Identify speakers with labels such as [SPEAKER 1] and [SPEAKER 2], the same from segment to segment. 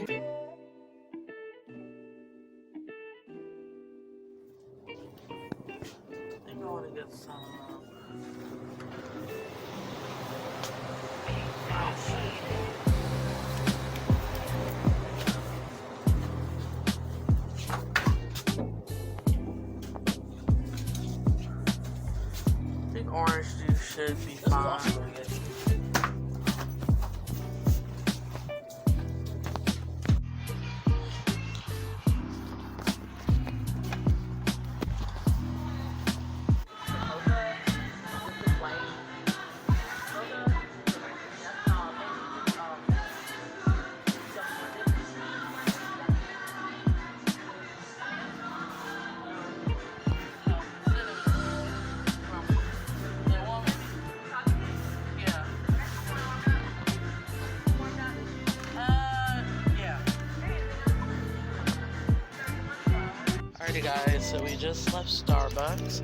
[SPEAKER 1] think I want to get some. I think orange juice should be fine. Alrighty guys, so we just left Starbucks,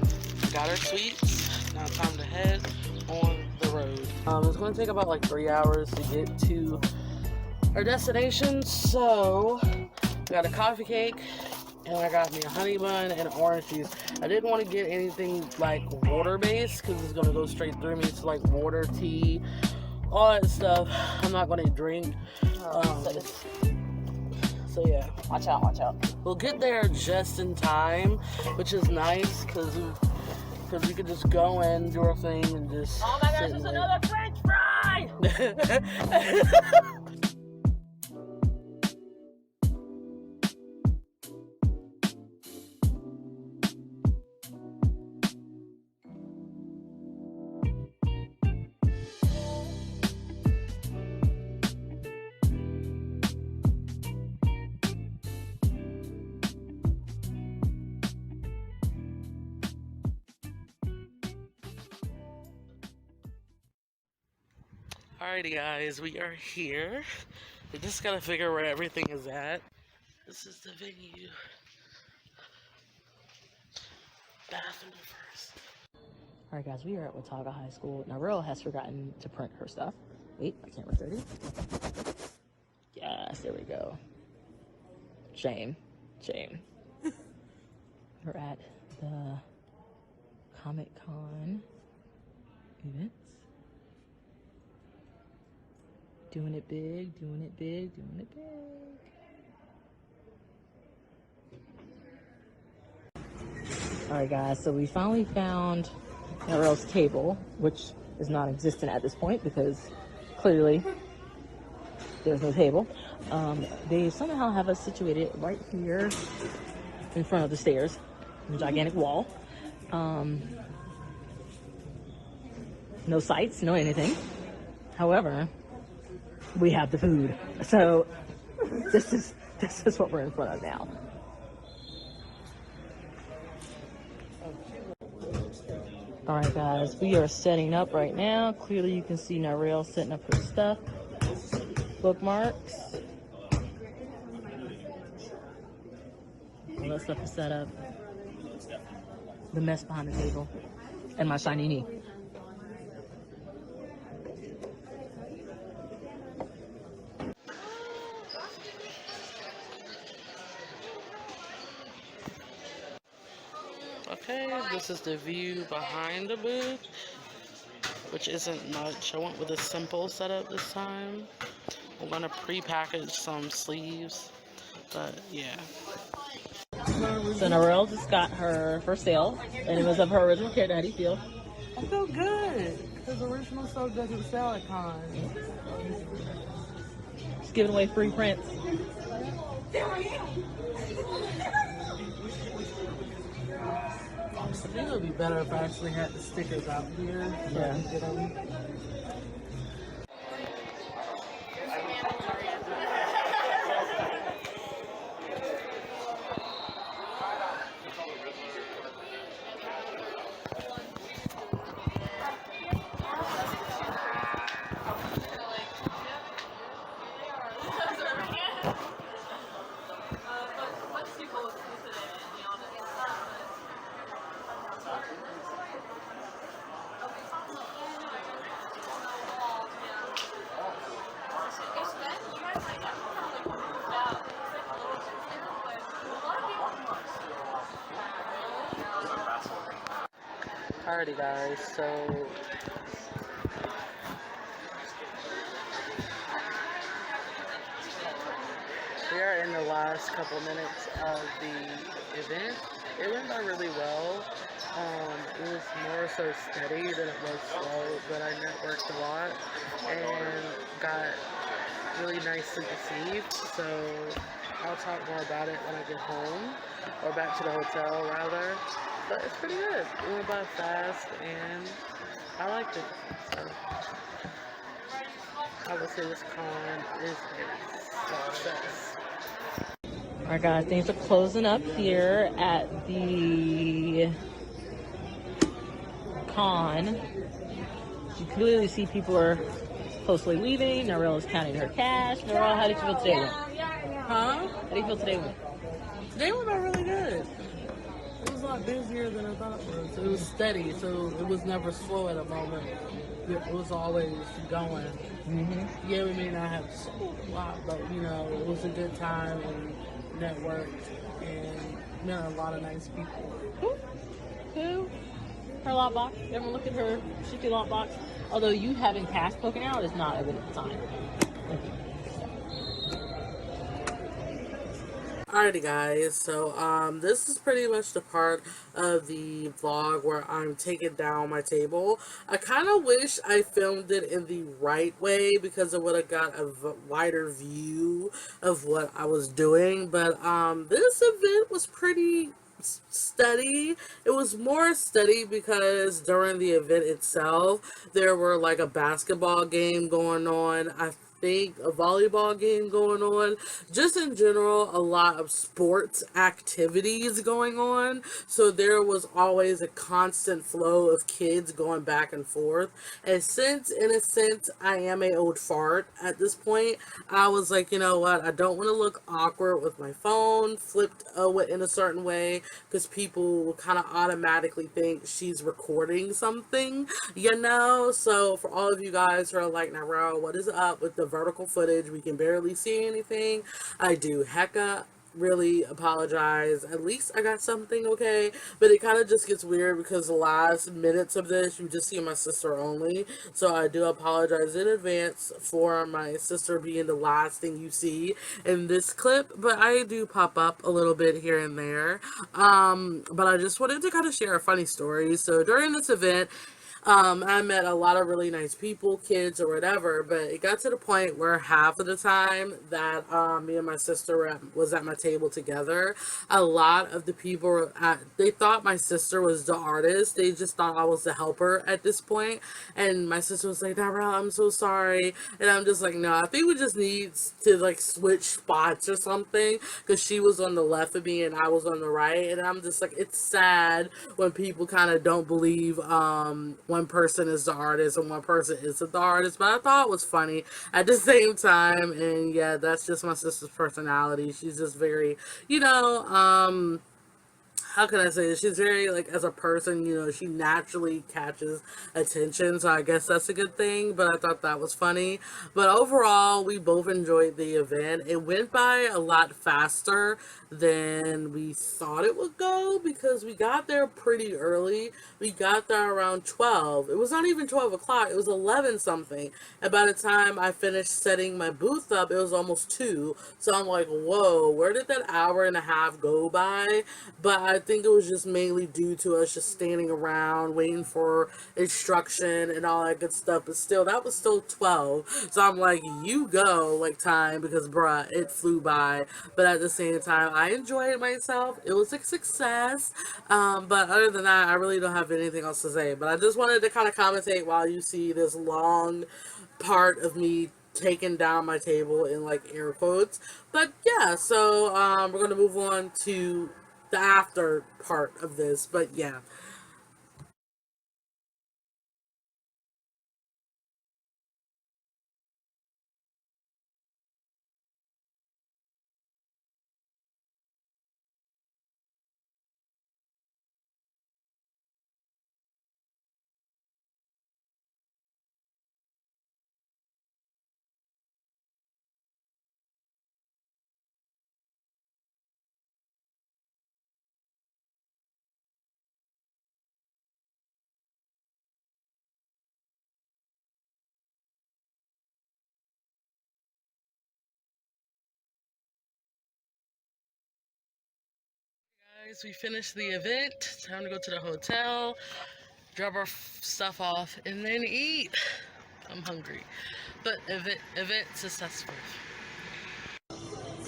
[SPEAKER 1] got our sweets, now it's time to head on the road. It's going to take about like 3 hours to get to our destination, so we got a coffee cake, and I got me a honey bun and orange juice. I didn't want to get anything like water based because it's going to go straight through me. It's like water, tea, all that stuff I'm not going to drink. So yeah,
[SPEAKER 2] watch out, watch out.
[SPEAKER 1] We'll get there just in time, which is nice because we could just go in, do our thing, and just.
[SPEAKER 2] Oh my gosh, there's another French fry!
[SPEAKER 1] Alrighty guys, we are here. We just gotta figure where everything is at. This is the venue. Bathroom first.
[SPEAKER 2] Alright guys, we are at Watauga High School. Now Rilla has forgotten to print her stuff. Wait, my camera's dirty. Yes, there we go. Shame. Shame. We're at the Comic-Con events. Doing it big, doing it big, doing it big. Alright guys, so we finally found Narelle's table, which is non-existent at this point because clearly there's no table. They somehow have us situated right here in front of the stairs, a gigantic wall. No sights, no anything. However, we have the food. So this is what we're in front of now. Alright guys, we are setting up right now. Clearly you can see Narelle setting up her stuff. Bookmarks. All that stuff is set up. The mess behind the table. And my shiny knee.
[SPEAKER 1] Okay, this is the view behind the booth, which isn't much. I went with a simple setup this time. I'm gonna pre-package some sleeves, but yeah.
[SPEAKER 2] So Narelle just got her for sale, and it was of her original character. How do you feel?
[SPEAKER 1] I feel good, because original stuff doesn't sell at cons.
[SPEAKER 2] Just giving away free prints.
[SPEAKER 1] I think it would be better if I actually had the stickers out here.
[SPEAKER 2] Yeah.
[SPEAKER 1] Alrighty guys, so we are in the last couple minutes of the event. It went by really well. It was more so steady than it was slow, but I networked a lot and got really nicely received. So I'll talk more about it when I get home, or back to the hotel rather. But it's pretty good. It went by fast and I liked it. So I would say this con is a success.
[SPEAKER 2] Alright guys, things are closing up here at the con. You clearly see people are closely leaving. Narelle is counting her cash. Narelle, how did you feel today went?
[SPEAKER 1] Huh?
[SPEAKER 2] How do you feel today went?
[SPEAKER 1] Today went out really good. It was a lot busier than I thought it was. It was steady, so it was never slow at a moment. It was always going.
[SPEAKER 2] Mm-hmm.
[SPEAKER 1] Yeah, we may not have sold a lot, but you know, it was a good time and networked and met a lot of nice people.
[SPEAKER 2] Who? Her lockbox. Everyone look at her shifty lockbox. Although you having cash poking out is not a good sign.
[SPEAKER 1] Alrighty guys, so this is pretty much the part of the vlog where I'm taking down my table. I kind of wish I filmed it in the right way because it would have got a wider view of what I was doing, but this event was pretty steady. It was more steady because during the event itself there were like a basketball game going on, I think a volleyball game going on, just in general a lot of sports activities going on, so there was always a constant flow of kids going back and forth. And since in a sense I am a old fart at this point, I was like, you know what, I don't want to look awkward with my phone flipped in a certain way because people will kind of automatically think she's recording something, you know. So for all of you guys who are like, Narelle, what is up with the vertical footage? We can barely see anything. I do hecka really apologize. At least I got something okay. But it kind of just gets weird because the last minutes of this, you just see my sister only. So I do apologize in advance for my sister being the last thing you see in this clip. But I do pop up a little bit here and there. But I just wanted to kind of share a funny story. So during this event, I met a lot of really nice people, kids or whatever, but it got to the point where half of the time that me and my sister was at my table together, a lot of the people they thought my sister was the artist. They just thought I was the helper at this point. And my sister was like, Darrell, I'm so sorry. And I'm just like, no, I think we just need to like switch spots or something, because she was on the left of me and I was on the right. And I'm just like, it's sad when people kind of don't believe one person is the artist and one person isn't the artist. But I thought it was funny at the same time. And yeah, that's just my sister's personality. She's just very, you know, how can I say this? She's very, like, as a person, you know, she naturally catches attention, so I guess that's a good thing, but I thought that was funny. But overall, we both enjoyed the event. It went by a lot faster than we thought it would go because we got there pretty early. We got there around 12. It was not even 12 o'clock, it was 11 something. And by the time I finished setting my booth up, it was almost 2. So I'm like, whoa, where did that hour and a half go by? But I think it was just mainly due to us just standing around waiting for instruction and all that good stuff. But still, that was still 12. So I'm like, you go, like, time, because bruh, it flew by. But at the same time, I enjoyed myself. It was a success. But other than that, I really don't have anything else to say. But I just wanted to kind of commentate while you see this long part of me taking down my table in like air quotes. But yeah, so we're gonna move on to the after part of this. But yeah. Guys, we finished the event. Time to go to the hotel, drop our stuff off, and then eat. I'm hungry, but event successful.
[SPEAKER 2] All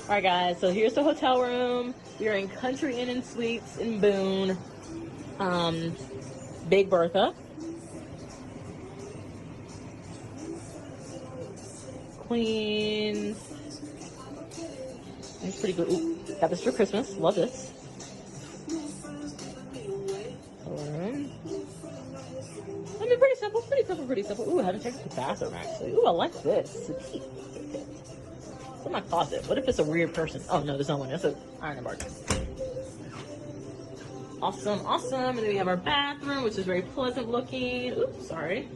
[SPEAKER 2] right, guys. So here's the hotel room. We are in Country Inn and Suites in Boone. Big Bertha. Queens. It's pretty good. Ooh, got this for Christmas. Love this. I mean, pretty simple. Pretty simple. Pretty simple. Ooh, I haven't checked the bathroom actually. Ooh, I like this. It's in my closet. What if it's a weird person? Oh no, there's no one. That's an iron bar. Awesome, awesome. And then we have our bathroom, which is very pleasant looking. Oops, sorry.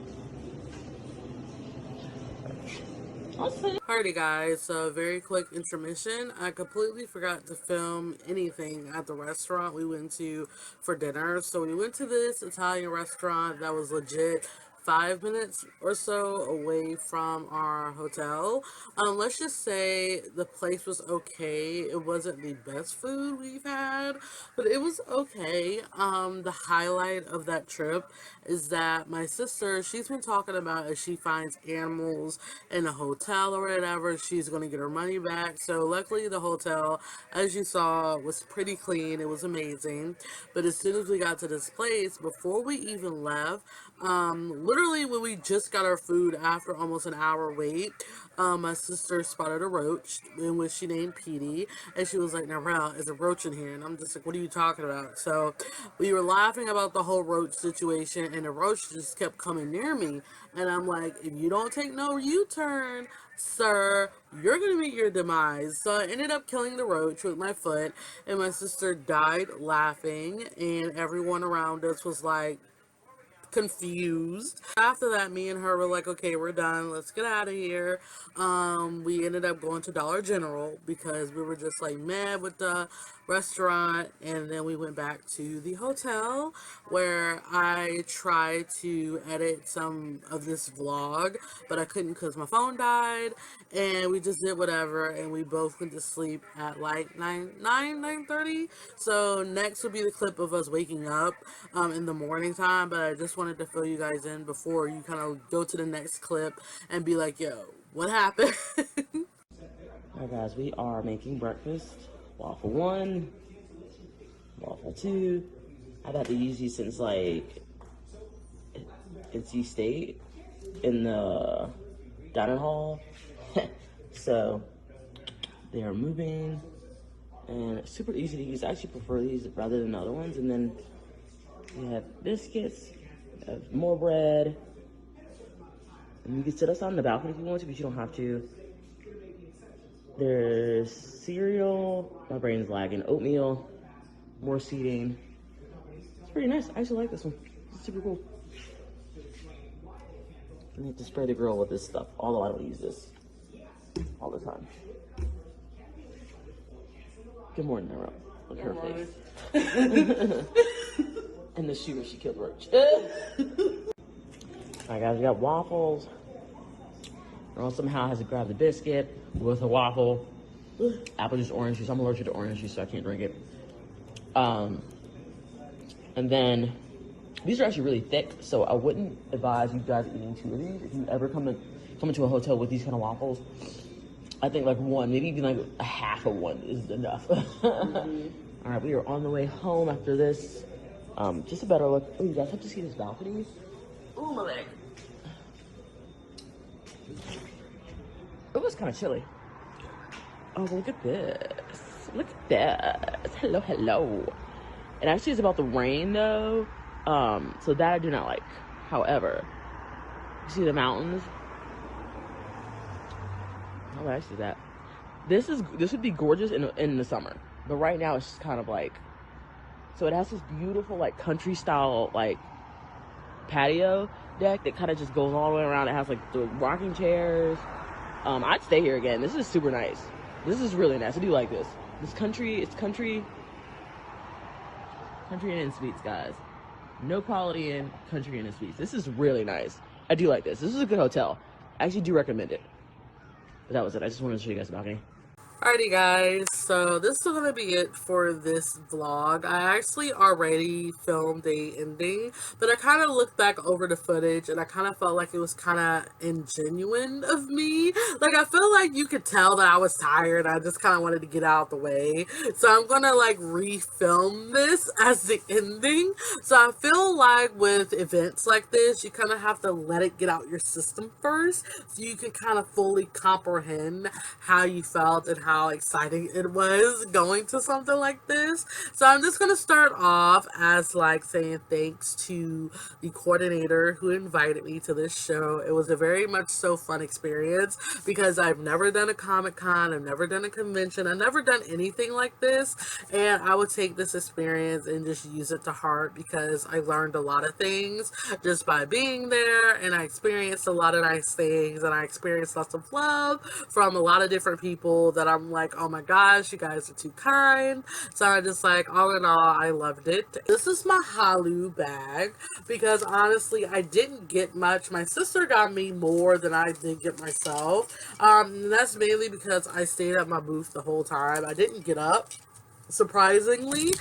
[SPEAKER 2] Awesome.
[SPEAKER 1] Alrighty guys, so very quick intermission. I completely forgot to film anything at the restaurant we went to for dinner. So we went to this Italian restaurant that was legit 5 minutes or so away from our hotel. Let's just say the place was okay. It wasn't the best food we've had, but it was okay. The highlight of that trip is that my sister, she's been talking about if she finds animals in a hotel or whatever, she's going to get her money back. So luckily the hotel, as you saw, was pretty clean. It was amazing. But as soon as we got to this place, before we even left, literally when we just got our food after almost an hour wait, my sister spotted a roach, in which she named Petey, and she was like, "Narelle, is a roach in here?" And I'm just like, "What are you talking about?" So we were laughing about the whole roach situation, and the roach just kept coming near me, and I'm like, "If you don't take no U-turn, sir, you're gonna meet your demise." So I ended up killing the roach with my foot, and my sister died laughing, and everyone around us was like, confused. After that, me and her were like, okay, we're done. Let's get out of here. We ended up going to Dollar General because we were just like mad with the restaurant. And then we went back to the hotel where I tried to edit some of this vlog, but I couldn't because my phone died. And we just did whatever. And we both went to sleep at like 9:30. So next will be the clip of us waking up in the morning time. But I just wanted to fill you guys in before you kind of go to the next clip and be like, yo, what happened?
[SPEAKER 2] Alright guys, we are making breakfast. Waffle 1, waffle 2. I've had to use these since like NC State in the dining hall. So they are moving and it's super easy to use. I actually prefer these rather than the other ones. And then we have biscuits, we have more bread, and you can sit us on the balcony if you want to, but you don't have to. There's cereal, my brain's lagging, oatmeal, more seating. It's pretty nice. I actually like this one. It's super cool. I need to spray the grill with this stuff, although I don't use this all the time. Good morning, Narelle. Look at her face. And the shoe where she killed Roach. Alright guys, we got waffles. Narelle somehow has to grab the biscuit with a waffle. Apple juice, orange juice. I'm allergic to orange juice, so I can't drink it. And then these are actually really thick, so I wouldn't advise you guys eating 2 of these. If you ever come into a hotel with these kind of waffles, I think like one, maybe even like a half of one is enough. All right, we are on the way home after this. Just a better look. Oh, you guys have to see this balcony. Oh, my leg. It was kind of chilly. Oh, look at this. Look at this. Hello, hello. It actually is about to rain though. So that I do not like. However, you see the mountains? Oh, I see that. This would be gorgeous in the summer. But right now it's just kind of like, so it has this beautiful like country style like patio deck that kind of just goes all the way around. It has like the rocking chairs. I'd stay here again. This is super nice. This is really nice. I do like this. It's country Inn and Suites, guys. No Quality Inn, Country Inn and Suites. This is really nice. I do like this. This is a good hotel. I actually do recommend it. But that was it. I just wanted to show you guys the balcony.
[SPEAKER 1] Alrighty guys, so this is gonna be it for this vlog. I actually already filmed a ending, but I kind of looked back over the footage and I kind of felt like it was kind of ingenuine of me. Like I feel like you could tell that I was tired. I just kind of wanted to get out of the way. So I'm gonna like refilm this as the ending. So I feel like with events like this, you kind of have to let it get out your system first so you can kind of fully comprehend how you felt and how exciting it was going to something like this. So I'm just gonna start off as like saying thanks to the coordinator who invited me to this show. It was a very much so fun experience because I've never done a Comic-Con, I've never done a convention, I've never done anything like this, and I would take this experience and just use it to heart because I learned a lot of things just by being there, and I experienced a lot of nice things, and I experienced lots of love from a lot of different people that I'm like, oh my gosh, you guys are too kind. So I just like, all in all, I loved it. This is my Halu bag because honestly, I didn't get much. My sister got me more than I did get myself. And that's mainly because I stayed at my booth the whole time. I didn't get up, surprisingly,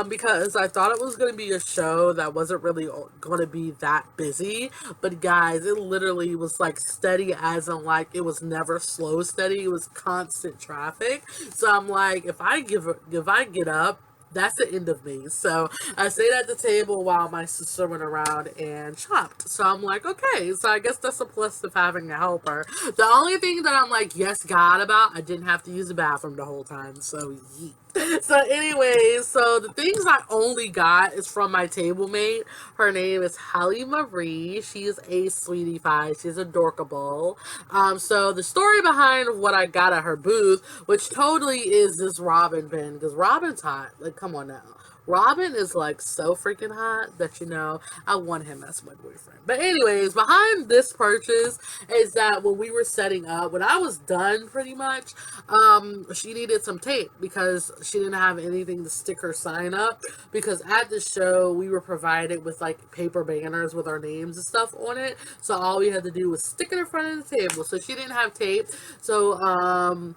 [SPEAKER 1] because I thought it was going to be a show that wasn't really going to be that busy, but guys, it literally was like steady, as in like it was never slow steady, it was constant traffic. So I'm like, if I get up, that's the end of me. So I stayed at the table while my sister went around and shopped. So I'm like, okay, so I guess that's a plus of having a helper. The only thing that I'm like, yes, God about, I didn't have to use the bathroom the whole time. So yeet. So anyways, so the things I only got is from my table mate. Her name is Halle Marie. She's a sweetie pie. She's adorable. So the story behind what I got at her booth, which totally is this Robin pin, because Robin's hot. Like, come on now. Robin is like so freaking hot that, you know, I want him as my boyfriend. But anyways, behind this purchase is that when we were setting up, when I was done pretty much, she needed some tape because she didn't have anything to stick her sign up, because at the show we were provided with like paper banners with our names and stuff on it. So all we had to do was stick it in front of the table. So she didn't have tape. So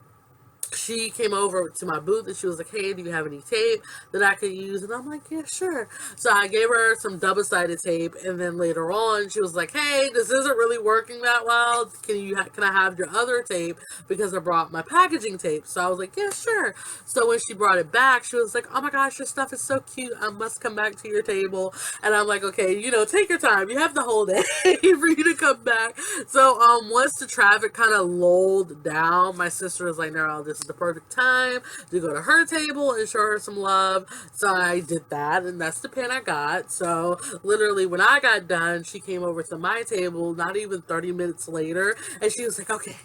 [SPEAKER 1] she came over to my booth and she was like, hey, do you have any tape that I could use? And I'm like, yeah, sure. So I gave her some double-sided tape, and then later on she was like, hey, this isn't really working that well. Can I have your other tape, because I brought my packaging tape? So I was like, yeah, sure. So when she brought it back, she was like, oh my gosh, your stuff is so cute, I must come back to your table. And I'm like, okay, you know, take your time, you have the whole day for you to come back. So once the traffic kind of lulled down, my sister was like, no, this is the perfect time to go to her table and show her some love. So I did that, and that's the pin I got. So literally when I got done, she came over to my table not even 30 minutes later, and she was like, okay,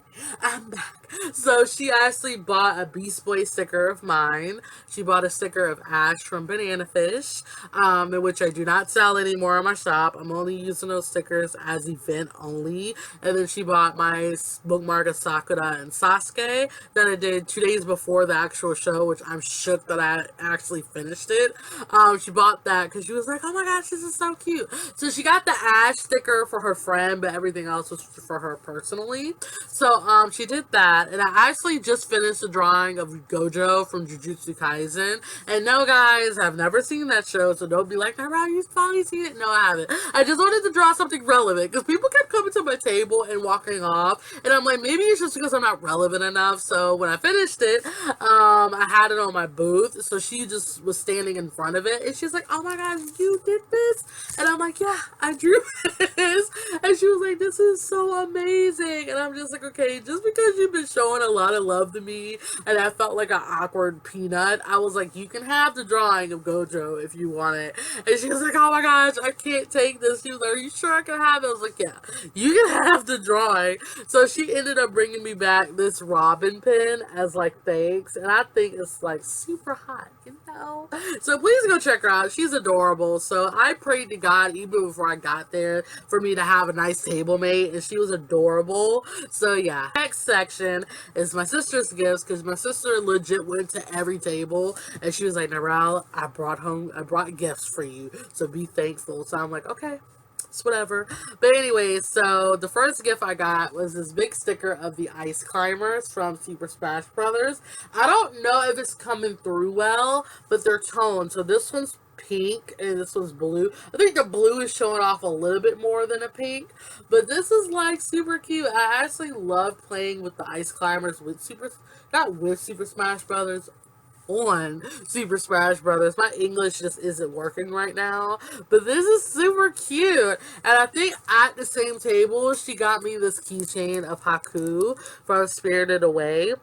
[SPEAKER 1] I'm back. So she actually bought a Beast Boy sticker of mine. She bought a sticker of Ash from Banana Fish, in which I do not sell anymore in my shop. I'm only using those stickers as event only. And then she bought my bookmark of Sakura and Sasuke that I did 2 days before the actual show, which I'm shook that I actually finished it. She bought that because she was like, oh my gosh, this is so cute. So she got the Ash sticker for her friend, but everything else was for her personally. So she did that, and I actually just finished the drawing of Gojo from Jujutsu Kaisen. And no, guys, I've never seen that show, so don't be like, "Wow, you've finally seen it." No, I haven't. I just wanted to draw something relevant because people kept coming to my table and walking off, and I'm like, maybe it's just because I'm not relevant enough. So when I finished it, I had it on my booth, so she just was standing in front of it, and she's like, "Oh my god, you did this?" And I'm like, "Yeah, I drew this." And she was like, "This is so amazing." And I'm just like, okay, just because you've been showing a lot of love to me and I felt like an awkward peanut, I was like, you can have the drawing of Gojo if you want it. And she was like, oh my gosh, I can't take this. She was like, are you sure I can have it? I was like, yeah, you can have the drawing. So she ended up bringing me back this Robin pin as like thanks, and I think it's like super hot, you know? So please go check her out. She's adorable. So I prayed to God even before I got there for me to have a nice table mate, and she was adorable. So yeah, next section is my sister's gifts, because my sister legit went to every table and she was like, Narelle, I brought gifts for you, so be thankful. So I'm like, okay, It's whatever. But anyway, so the first gift I got was this big sticker of the ice climbers from Super Smash Brothers. I don't know if it's coming through well, but they're toned. So this one's pink and this one's blue. I think the blue is showing off a little bit more than a pink, but this is like super cute. I actually love playing with the ice climbers with not with Super Smash Brothers, on Super Smash Brothers. My English just isn't working right now, but this is super cute. And I think at the same table, she got me this keychain of Haku from Spirited Away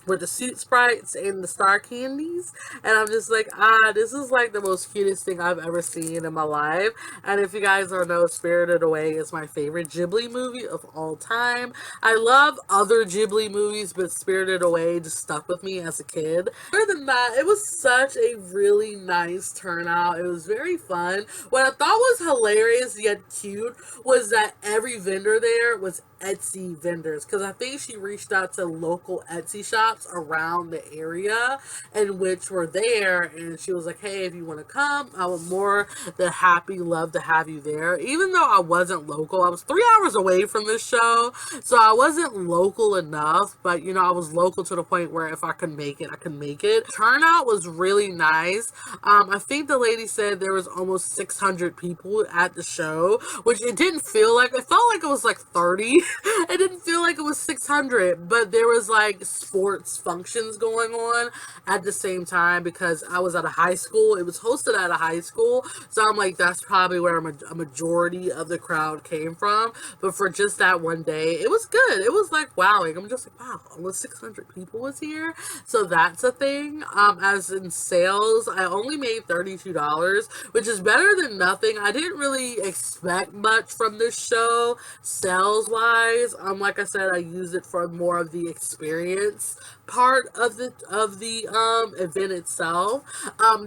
[SPEAKER 1] with the suit sprites and the star candies. And I'm just like, this is like the most cutest thing I've ever seen in my life. And if you guys don't know, Spirited Away is my favorite Ghibli movie of all time. I love other Ghibli movies, but Spirited Away just stuck with me as a kid. Other than that, it was such a really nice turnout. It was very fun. What I thought was hilarious yet cute was that every vendor there was Etsy vendors, because I think she reached out to local Etsy shops around the area and which were there, and she was like, hey, if you want to come, I would more than love to have you there. Even though I wasn't local, I was 3 hours away from this show, so I wasn't local enough, but you know, I was local to the point where if I could make it, I could make it. Turnout was really nice. I think the lady said there was almost 600 people at the show, which it didn't feel like. It felt like it was like 30. It didn't feel like it was 600, but there was like sports functions going on at the same time because I was at a high school. It was hosted at a high school, so I'm like, that's probably where a majority of the crowd came from. But for just that one day, it was good. It was like wowing. I'm just like, wow, almost 600 people was here. So that's a thing. As in sales, I only made $32, which is better than nothing. I didn't really expect much from this show sales wise. Like I said, I use it for more of the experience part of the event itself.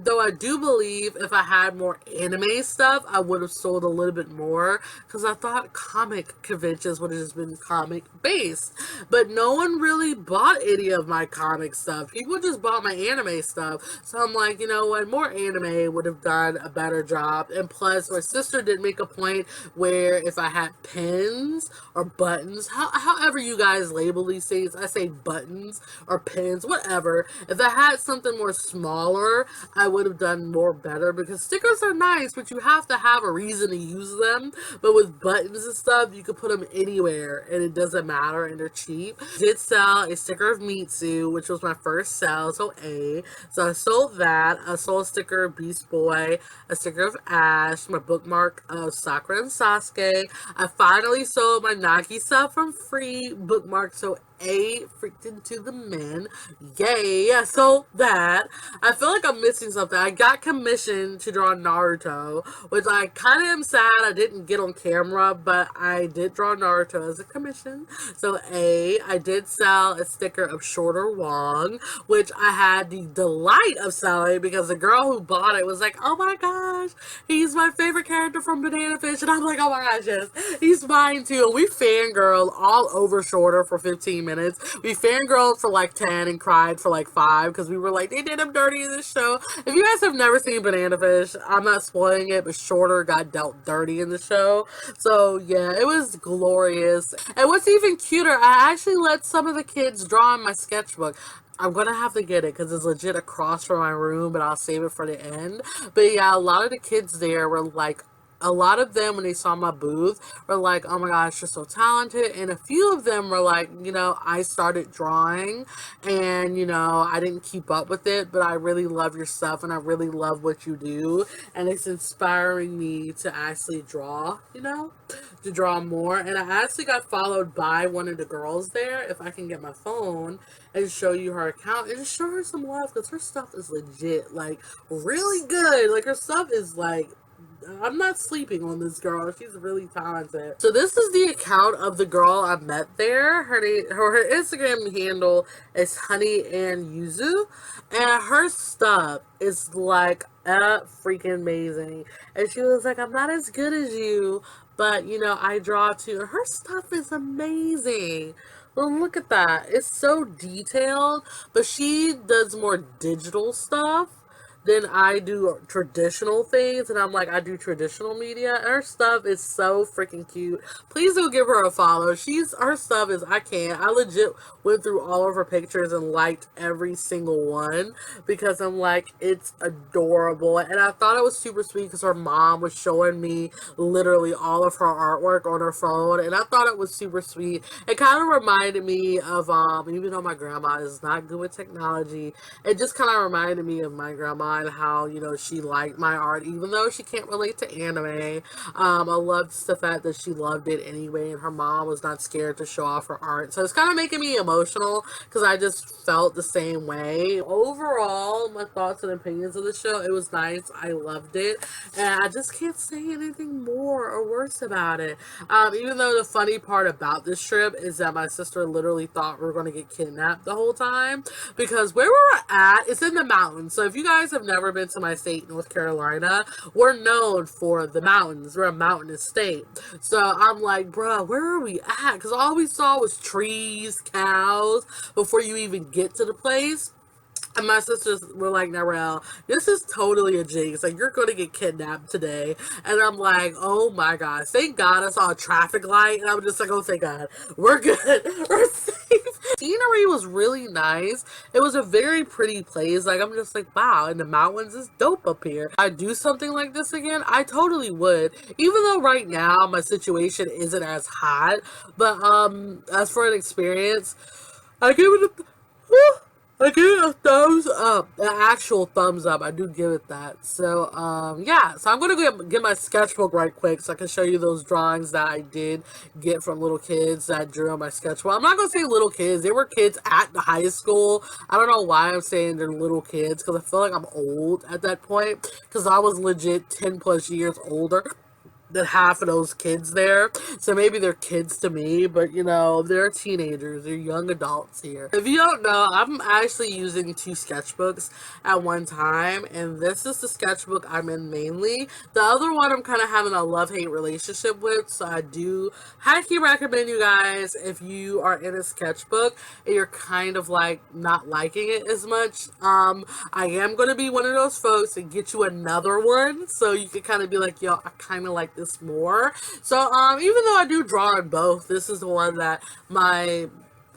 [SPEAKER 1] Though I do believe if I had more anime stuff, I would have sold a little bit more because I thought comic conventions would have just been comic based. But no one really bought any of my comic stuff. People just bought my anime stuff. So I'm like, you know what, more anime would have done a better job. And plus, my sister did make a point where if I had pins or buttons, however you guys label these things, I say buttons or pins, whatever. If I had something more smaller, I would have done more better because stickers are nice, but you have to have a reason to use them. But with buttons and stuff, you can put them anywhere and it doesn't matter and they're cheap. I did sell a sticker of Mitsu, which was my first sell, so A. So I sold that. I sold a sticker of Beast Boy, a sticker of Ash, my bookmark of Sakura and Sasuke. I finally sold my Nagi stuff from free bookmark, so A, freaking to the men. Yay, I sold that. I feel like I'm missing something. I got commissioned to draw Naruto, which I kind of am sad I didn't get on camera, but I did draw Naruto as a commission. So A, I did sell a sticker of Shorter Wong, which I had the delight of selling because the girl who bought it was like, oh my gosh, he's my favorite character from Banana Fish. And I'm like, oh my gosh, yes, he's mine too. And we fangirled all over Shorter for 15 minutes. We fangirled for like 10 and cried for like 5 because we were like, they did him dirty in this show. If you guys have never seen Banana Fish, I'm not spoiling it, but Shorter got dealt dirty in the show. So yeah, it was glorious. And what's even cuter, I actually let some of the kids draw in my sketchbook. I'm gonna have to get it because it's legit across from my room, but I'll save it for the end. But yeah, a lot of the kids there were like, a lot of them when they saw my booth were like, oh my gosh, you're so talented. And a few of them were like, you know, I started drawing and, you know, I didn't keep up with it, but I really love your stuff and I really love what you do. And it's inspiring me to actually draw, you know, to draw more. And I actually got followed by one of the girls there. If I can get my phone and show you her account and just show her some love because her stuff is legit, like really good. Like her stuff is like, I'm not sleeping on this girl. She's really talented. So this is the account of the girl I met there. Her Instagram handle is Honey and Yuzu, and her stuff is like freaking amazing. And she was like, I'm not as good as you, but you know, I draw too. Her stuff is amazing. Well, look at that. It's so detailed, but she does more digital stuff. then I do traditional things, and I'm like, I do traditional media, and her stuff is so freaking cute. Please do give her a follow. Her stuff is, I can't. I legit went through all of her pictures and liked every single one because I'm like, it's adorable. And I thought it was super sweet because her mom was showing me literally all of her artwork on her phone, and I thought it was super sweet. It kind of reminded me of, even though my grandma is not good with technology, it just kind of reminded me of my grandma and how, she liked my art, even though she can't relate to anime. I loved the fact that she loved it anyway, and her mom was not scared to show off her art. So it's kind of making me emotional because I just felt the same way. Overall, my thoughts and opinions of the show, it was nice. I loved it, and I just can't say anything more or worse about it. Even though the funny part about this trip is that my sister literally thought we were going to get kidnapped the whole time, because where we were at, it's in the mountains. So if you guys have never been to my state, North Carolina, we're known for the mountains. We're a mountainous state. So I'm like, bruh, where are we at? Because all we saw was trees, cows, before you even get to the place. And my sisters were like, Narelle, this is totally a jinx. Like, you're going to get kidnapped today. And I'm like, oh my God. Thank God I saw a traffic light. And I'm just like, oh, thank God. We're good. We're safe. Scenery was really nice. It was a very pretty place. Like, I'm just like, wow. And the mountains is dope up here. I'd do something like this again. I totally would. Even though right now my situation isn't as hot. But, as for an experience, I give it a... I give it a thumbs up, an actual thumbs up. I do give it that. So, yeah. So I'm gonna get my sketchbook right quick so I can show you those drawings that I did get from little kids that drew on my sketchbook. I'm not gonna say little kids. They were kids at the high school. I don't know why I'm saying they're little kids because I feel like I'm old at that point because I was legit 10 plus years older than half of those kids there. So maybe they're kids to me, but they're teenagers, they're young adults here. If you don't know, I'm actually using 2 sketchbooks at one time, and this is the sketchbook I'm in mainly. The other one I'm kind of having a love-hate relationship with, so I do highly recommend you guys, if you are in a sketchbook and you're kind of like not liking it as much, I am going to be one of those folks and get you another one so you can kind of be like, yo, I kind of like this more. So even though I do draw in both, this is the one that my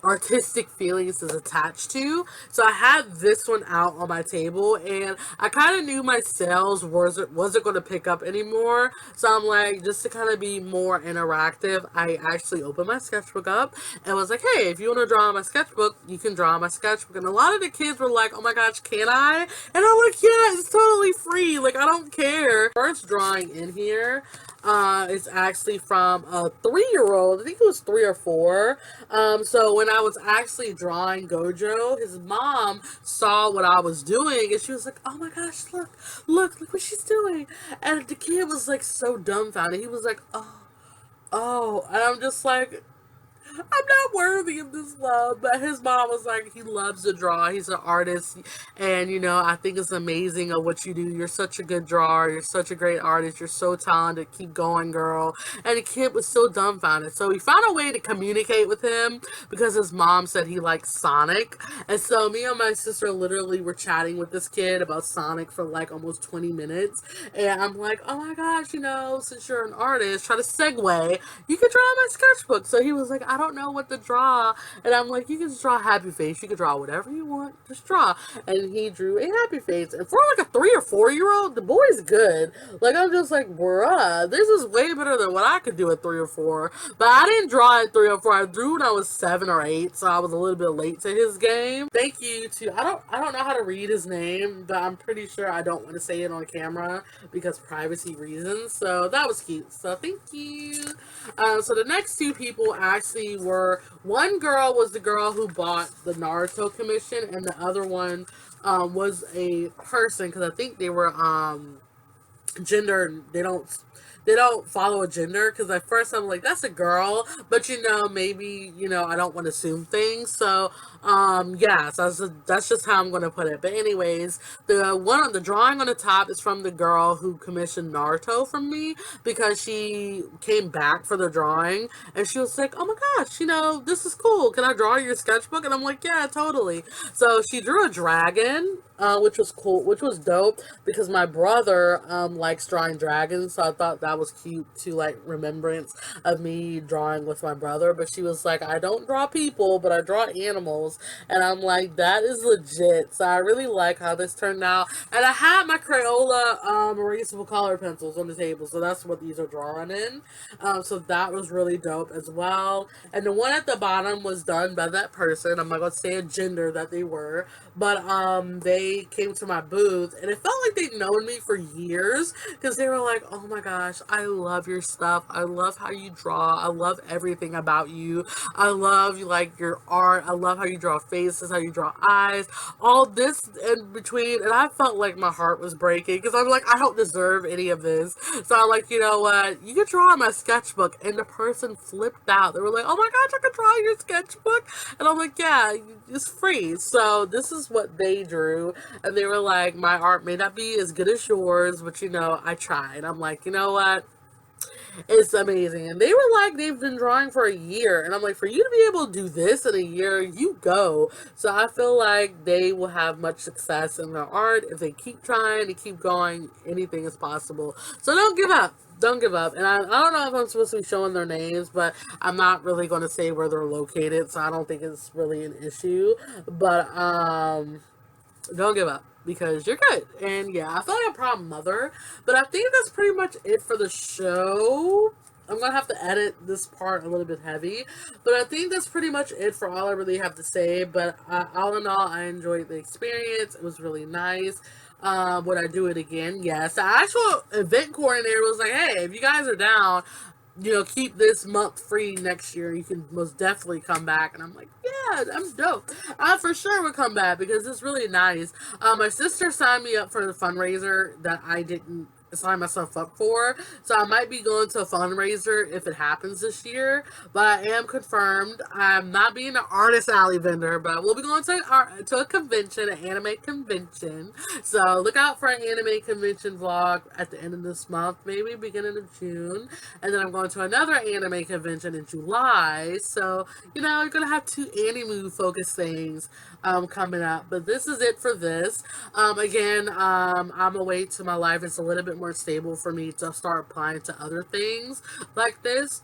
[SPEAKER 1] artistic feelings is attached to. So I had this one out on my table, and I kind of knew my sales wasn't going to pick up anymore. So I'm like, just to kind of be more interactive, I actually opened my sketchbook up and was like, hey, if you want to draw on my sketchbook, you can draw on my sketchbook. And a lot of the kids were like, oh my gosh, can I? And I'm like, yeah, it's totally free. Like, I don't care. First drawing in here is actually from a 3-year-old. I think it was 3 or 4. So when I was actually drawing Gojo, his mom saw what I was doing, and she was like, oh my gosh, look what she's doing. And the kid was like so dumbfounded. He was like, oh, and I'm just like, I'm not worthy of this love. But his mom was like, he loves to draw. He's an artist. And, I think it's amazing of what you do. You're such a good drawer. You're such a great artist. You're so talented. Keep going, girl. And the kid was so dumbfounded. So we found a way to communicate with him because his mom said he liked Sonic. And so me and my sister literally were chatting with this kid about Sonic for like almost 20 minutes. And I'm like, oh my gosh, since you're an artist, try to segue. You can draw my sketchbook. So he was like, I don't know what to draw. And I'm like, you can just draw a happy face. You can draw whatever you want. Just draw. And he drew a happy face. And for like a 3 or 4-year-old, the boy's good. Like, I'm just like, bruh, this is way better than what I could do at 3 or 4. But I didn't draw at 3 or 4. I drew when I was 7 or 8. So I was a little bit late to his game. Thank you to, I don't know how to read his name, but I'm pretty sure I don't want to say it on camera because privacy reasons. So that was cute. So thank you. So the next 2 people actually were, one girl was the girl who bought the Naruto commission, and the other one was a person, because I think they were gender, they don't follow a gender, because at first I'm like, that's a girl, but maybe, I don't want to assume things. So yeah, so that's just how I'm going to put it. But anyways, the drawing on the top is from the girl who commissioned Naruto from me, because she came back for the drawing and she was like, oh my gosh, this is cool. Can I draw your sketchbook? And I'm like, yeah, totally. So she drew a dragon. which was cool, which was dope because my brother likes drawing dragons, so I thought that was cute to like remembrance of me drawing with my brother. But she was like, I don't draw people, but I draw animals, and I'm like, that is legit. So I really like how this turned out, and I had my Crayola erasable color pencils on the table, so that's what these are drawing in. So that was really dope as well. And the one at the bottom was done by that person. I'm not gonna say a gender that they were, but they came to my booth, and it felt like they'd known me for years because they were like, "Oh my gosh, I love your stuff. I love how you draw. I love everything about you. I love like your art. I love how you draw faces, how you draw eyes, all this in between." And I felt like my heart was breaking because I'm like, I don't deserve any of this. So I'm like, you know what? You can draw on my sketchbook, and the person flipped out. They were like, "Oh my gosh, I can draw your sketchbook," and I'm like, "Yeah, it's free." So this is what they drew, and they were like, "My art may not be as good as yours, but you know, I tried." I'm like, you know what? It's amazing. And they were like, they've been drawing for a year. And I'm like, for you to be able to do this in a year, you go. So I feel like they will have much success in their art. If they keep trying to keep going, anything is possible. So don't give up. Don't give up. And I don't know if I'm supposed to be showing their names, but I'm not really going to say where they're located. So I don't think it's really an issue. But, don't give up because you're good. And yeah, I feel like a proud mother, but I think that's pretty much it for the show. I'm gonna have to edit this part a little bit heavy, but I think that's pretty much it for all I really have to say. But all in all, I enjoyed the experience. It was really nice. Would I do it again? Yes. The actual event coordinator was like, "Hey, if you guys are down, you know, keep this month free next year. You can most definitely come back." And I'm like, yeah, I'm dope. I for sure would come back because it's really nice. My sister signed me up for the fundraiser that I didn't sign myself up for. So I might be going to a fundraiser if it happens this year. But I am confirmed. I'm not being an artist alley vendor, but we'll be going to a convention, an anime convention. So look out for an anime convention vlog at the end of this month, maybe beginning of June. And then I'm going to another anime convention in July. So, you know, you're going to have two anime focused things coming up. But this is it for this. Again, I'm gonna wait till my life is a little bit more stable for me to start applying to other things like this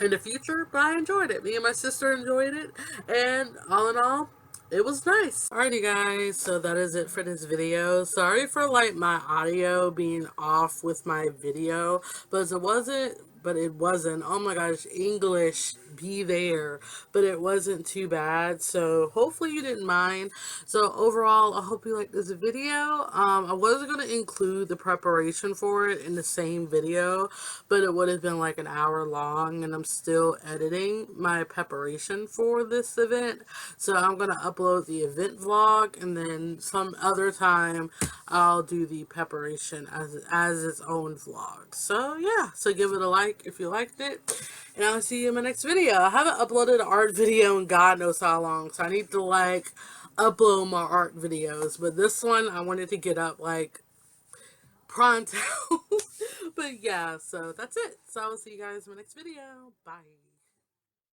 [SPEAKER 1] in the future. But I enjoyed it. Me and my sister enjoyed it. And all in all, it was nice. Alrighty guys, so that is it for this video. Sorry for like my audio being off with my video, but it wasn't. Oh my gosh, English, be there. But it wasn't too bad. So hopefully you didn't mind. So overall, I hope you liked this video. I wasn't going to include the preparation for it in the same video, but it would have been like an hour long, and I'm still editing my preparation for this event. So I'm going to upload the event vlog, and then some other time I'll do the preparation as its own vlog. So yeah, so give it a like if you liked it, and I'll see you in my next video. I haven't uploaded an art video in God knows how long, so I need to like upload my art videos, but this one I wanted to get up like pronto. But yeah, so that's it. So I'll see you guys in my next video. Bye.